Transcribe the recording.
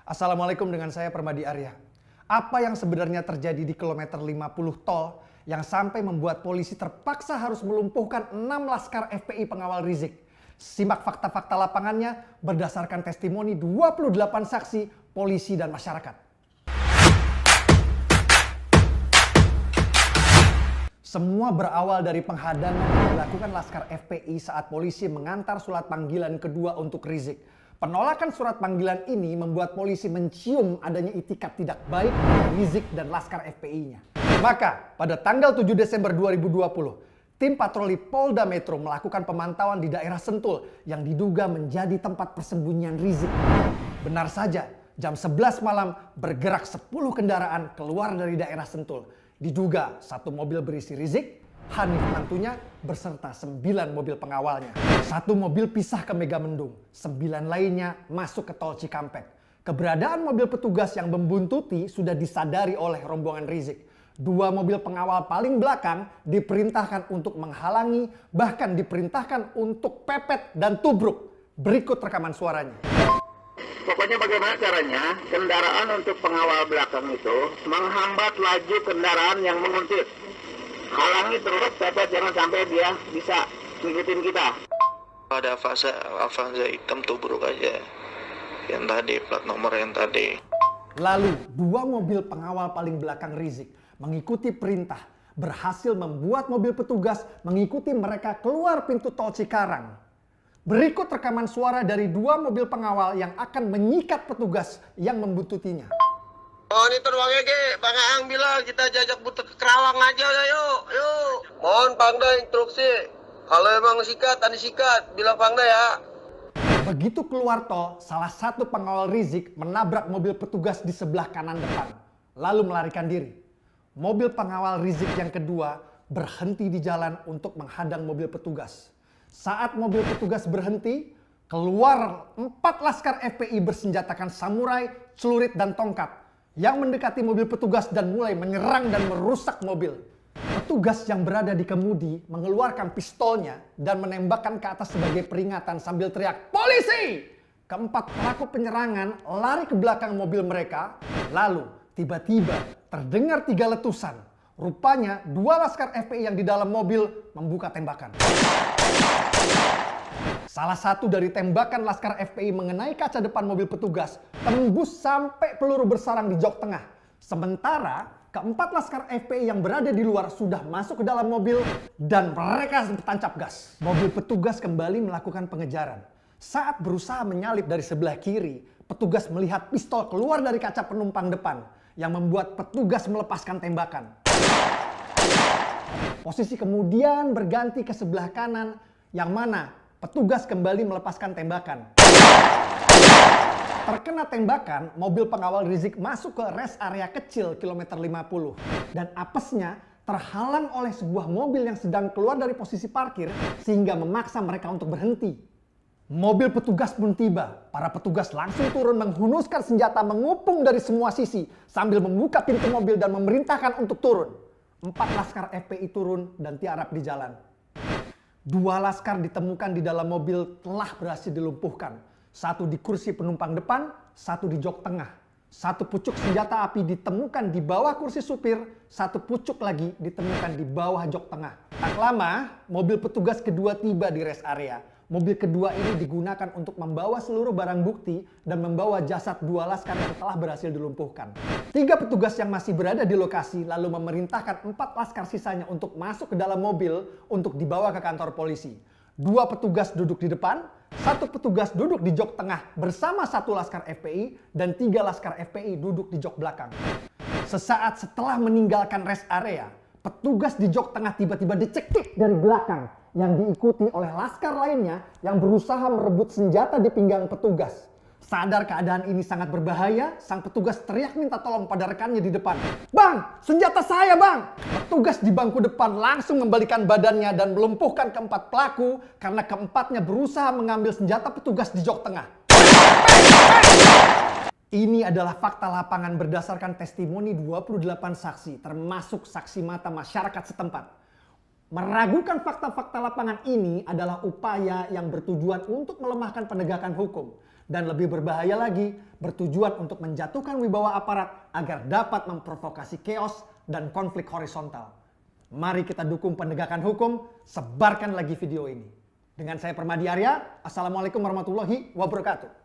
Assalamualaikum, dengan saya Permadi Arya. Apa yang sebenarnya terjadi di kilometer 50 tol yang sampai membuat polisi terpaksa harus melumpuhkan 6 laskar FPI pengawal Rizik? Simak fakta-fakta lapangannya berdasarkan testimoni 28 saksi, polisi dan masyarakat. Semua berawal dari penghadangan yang dilakukan laskar FPI saat polisi mengantar surat panggilan kedua untuk Rizik. Penolakan surat panggilan ini membuat polisi mencium adanya itikat tidak baik dari Rizik dan laskar FPI-nya. Maka pada tanggal 7 Desember 2020, tim patroli Polda Metro melakukan pemantauan di daerah Sentul yang diduga menjadi tempat persembunyian Rizik. Benar saja, jam 11 malam bergerak 10 kendaraan keluar dari daerah Sentul. Diduga satu mobil berisi Rizik, Hanif mantunya beserta 9 mobil pengawalnya. Satu mobil pisah ke Megamendung, 9 lainnya masuk ke tol Cikampek. Keberadaan mobil petugas yang membuntuti sudah disadari oleh rombongan Rizik. 2 mobil pengawal paling belakang diperintahkan untuk menghalangi, bahkan diperintahkan untuk pepet dan tubruk. Berikut rekaman suaranya. Pokoknya bagaimana caranya kendaraan untuk pengawal belakang itu menghambat laju kendaraan yang menguntit. Halangi terus, pepet, jangan sampai dia bisa ngikutin kita. Ada Avanza hitam tubruk aja. Yang tadi, plat nomor yang tadi. Lalu 2 mobil pengawal paling belakang Rizik mengikuti perintah, berhasil membuat mobil petugas mengikuti mereka keluar pintu tol Cikarang. Berikut rekaman suara dari 2 mobil pengawal yang akan menyikat petugas yang membuntutinya. Oh, ini teruangnya ke Bang Aang bilang kita jajak butuh ke Kerawang aja yuk. Mohon Pangda instruksi. Kalau emang sikat, tadi sikat, bilang Pangda ya. Begitu keluar tol, salah satu pengawal Rizik menabrak mobil petugas di sebelah kanan depan, lalu melarikan diri. Mobil pengawal Rizik yang kedua berhenti di jalan untuk menghadang mobil petugas. Saat mobil petugas berhenti, keluar 4 laskar FPI bersenjatakan samurai, celurit dan tongkat yang mendekati mobil petugas dan mulai menyerang dan merusak mobil. Petugas yang berada di kemudi mengeluarkan pistolnya dan menembakkan ke atas sebagai peringatan sambil teriak, "Polisi!" Keempat pelaku penyerangan lari ke belakang mobil mereka. Lalu tiba-tiba terdengar 3 letusan. Rupanya 2 laskar FPI yang di dalam mobil membuka tembakan. Salah satu dari tembakan laskar FPI mengenai kaca depan mobil petugas tembus sampai peluru bersarang di jok tengah. Sementara keempat laskar FPI yang berada di luar sudah masuk ke dalam mobil dan mereka tancap gas. Mobil petugas kembali melakukan pengejaran. Saat berusaha menyalip dari sebelah kiri, petugas melihat pistol keluar dari kaca penumpang depan yang membuat petugas melepaskan tembakan. Posisi kemudian berganti ke sebelah kanan yang mana petugas kembali melepaskan tembakan. Terkena tembakan, mobil pengawal Rizik masuk ke rest area kecil kilometer 50. Dan apesnya terhalang oleh sebuah mobil yang sedang keluar dari posisi parkir sehingga memaksa mereka untuk berhenti. Mobil petugas pun tiba. Para petugas langsung turun menghunuskan senjata mengupung dari semua sisi sambil membuka pintu mobil dan memerintahkan untuk turun. 4 laskar FPI turun dan tiarap di jalan. 2 laskar ditemukan di dalam mobil telah berhasil dilumpuhkan. 1 di kursi penumpang depan, 1 di jok tengah. 1 pucuk senjata api ditemukan di bawah kursi supir, 1 pucuk lagi ditemukan di bawah jok tengah. Tak lama, mobil petugas kedua tiba di rest area. Mobil kedua ini digunakan untuk membawa seluruh barang bukti dan membawa jasad 2 laskar yang telah berhasil dilumpuhkan. 3 petugas yang masih berada di lokasi lalu memerintahkan 4 laskar sisanya untuk masuk ke dalam mobil untuk dibawa ke kantor polisi. 2 petugas duduk di depan, 1 petugas duduk di jok tengah bersama 1 laskar FPI dan 3 laskar FPI duduk di jok belakang. Sesaat setelah meninggalkan rest area, petugas di jok tengah tiba-tiba dicekik dari belakang yang diikuti oleh laskar lainnya yang berusaha merebut senjata di pinggang petugas. Sadar keadaan ini sangat berbahaya, sang petugas teriak minta tolong pada rekannya di depan. "Bang, senjata saya bang!" Petugas di bangku depan langsung membalikan badannya dan melumpuhkan keempat pelaku karena keempatnya berusaha mengambil senjata petugas di jok tengah. Ini adalah fakta lapangan berdasarkan testimoni 28 saksi, termasuk saksi mata masyarakat setempat. Meragukan fakta-fakta lapangan ini adalah upaya yang bertujuan untuk melemahkan penegakan hukum. Dan lebih berbahaya lagi, bertujuan untuk menjatuhkan wibawa aparat agar dapat memprovokasi chaos dan konflik horizontal. Mari kita dukung penegakan hukum, sebarkan lagi video ini. Dengan saya Permadi Arya, Assalamualaikum warahmatullahi wabarakatuh.